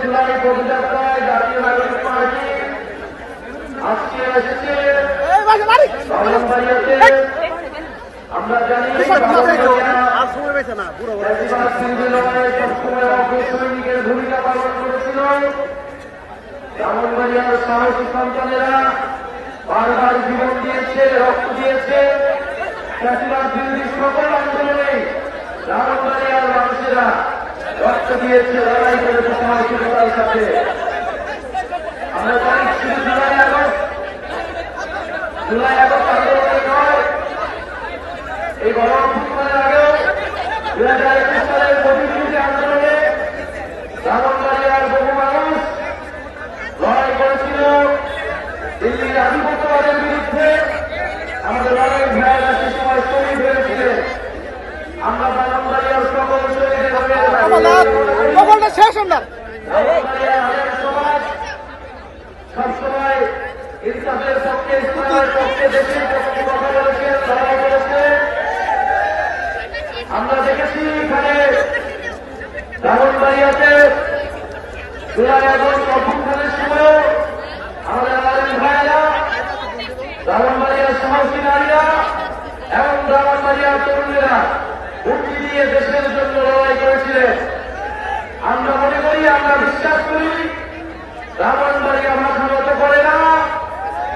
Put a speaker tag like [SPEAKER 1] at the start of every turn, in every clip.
[SPEAKER 1] জুলাই পদযাত্রায় জাতীয় নাগরিক পার্টি আজকে এসেছে আমরা জানি সৈনিকের ভূমিকা পালন করেছিল। ব্রাহ্মণবাড়িয়ার সাহসী সন্তানেরা বারবার জীবন দিয়েছে, রক্ত দিয়েছে। ফ্যাসিবাদ বিরোধী সকল আন্দোলনে ব্রাহ্মণবাড়িয়ার মানুষেরা রক্ত দিয়েছে, লড়াই করেছে সাহসিকতার সাথে। আমরা জানি শুধু জুলাই আগস্ট আন্দোলনে নয়, এই গণঅভ্যুত্থানের আগেও 2021 সালের প্রতিনিধি আন্দোলনে ব্রাহ্মণবাড়িয়ার বহু মানুষ লড়াই করেছিল দিল্লির আধিপত্যবাদের বিরুদ্ধে। আমাদের লড়াই ভাইয়েরা সে সময় শহীদ হয়েছিলেন। আমরা ব্রাহ্মণবাড়িয়ার সকল শহীদের সবসময় ইনসাফের পক্ষে, ইসলামের পক্ষে, দেশের পক্ষে কথা বলেছে, লড়াই করেছে। আমরা দেখেছি এখানে ব্রাহ্মণবাড়িয়াতে জুলাই আগস্ট অভ্যুত্থানের সময় আমাদের আলেম ভাইয়েরা, ব্রাহ্মণবাড়িয়ার সাহসী নারীরা এবং ব্রাহ্মণবাড়িয়ার তরুণেরা হুমকি দিয়ে দেশের জন্য লড়াই করেছিলেন। আমরা মনে করি, আমরা বিশ্বাস করি ব্রাহ্মণবাড়িয়া মাথা নত করে না।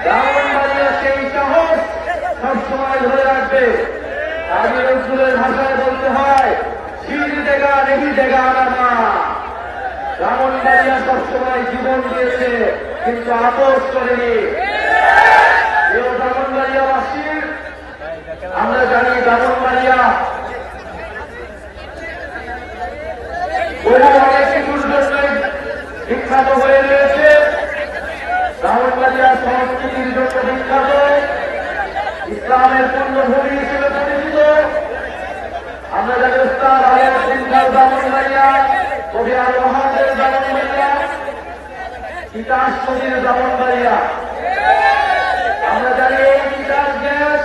[SPEAKER 1] ব্রাহ্মণবাড়িয়া সেই সাহস সবসময় ধরে রাখবে। কাজী নজরুলের ভাষায় বলতে হয়, শির দেগা নেহি দেগা আনা। ব্রাহ্মণবাড়িয়া সবসময় জীবন দিয়েছে, কিন্তু আপোষ করেনি। ব্রাহ্মণবাড়িয়াবাসী, আমরা জানি ব্রাহ্মণবাড়িয়া অনেক শিশুর জন্য বিখ্যাত হয়ে রয়েছে। ব্রাহ্মণবাড়িয়া সংস্কৃতির জন্য বিখ্যাত, ইসলামের পূর্ণভূমি হিসেবে পরিচিত। আমরা জানি উস্তাদ আলিয়া সিংহার ব্রাহ্মণবাড়িয়া, কবি আল মহাদের ব্রাহ্মণবাড়িয়া, তিতাস নদীর ব্রাহ্মণবাড়িয়া। আমরা জানি এই তিতাস গ্যাস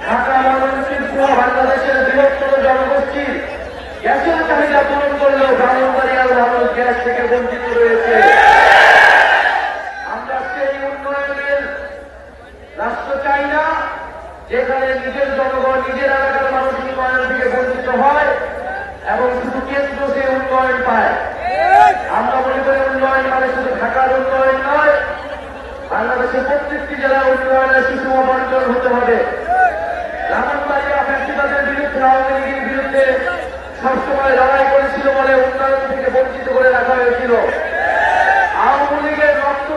[SPEAKER 1] ঢাকা ময়মনসিংহ বাংলাদেশের বৃহত্তর জনগোষ্ঠীর গ্যাসের চাহিদা পূরণ করলেও ব্রাহ্মণবাড়িয়ার মানুষ গ্যাস থেকে বঞ্চিত রয়েছে। আমরা সেই উন্নয়নের রাষ্ট্র চাই না যেখানে নিজের জনগণ, নিজের এলাকার মানুষ উন্নয়ন থেকে বঞ্চিত হয় এবং শুধু কেন্দ্র সে উন্নয়ন পায়। আমরা মনে করি উন্নয়ন মানে শুধু ঢাকার উন্নয়ন নয়, বাংলাদেশের প্রত্যেকটি জেলার উন্নয়নের সুষম বন্টন হতে হবে। ব্রাহ্মণবাড়িয়া ফ্যাসিবাদের বিরুদ্ধে, আওয়ামী লীগের বিরুদ্ধে সবসময় লড়াই করেছিল বলে উন্নয়ন থেকে বঞ্চিত করে রাখা হয়েছিল। আওয়ামী লীগের রক্ত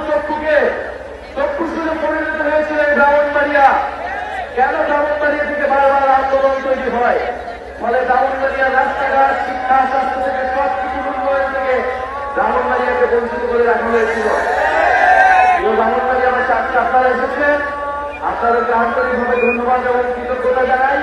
[SPEAKER 1] চক্ষুষুরে পরিণত হয়েছিল ব্রাহ্মণবাড়িয়া। কেন ব্রাহ্মণবাড়িয়া থেকে বারবার আন্দোলন তৈরি হয়? ফলে ব্রাহ্মণবাড়িয়ার রাস্তাঘাট, শিক্ষা, স্বাস্থ্য থেকে সবকিছুর উন্নয়ন থেকে ব্রাহ্মণবাড়িয়াকে বঞ্চিত করে রাখা হয়েছিল। ব্রাহ্মণবাড়িয়া আমার চারটি আপনারা এসেছেন, আপনাদেরকে আন্তরিকভাবে ধন্যবাদ এবং কৃতজ্ঞতা জানাই।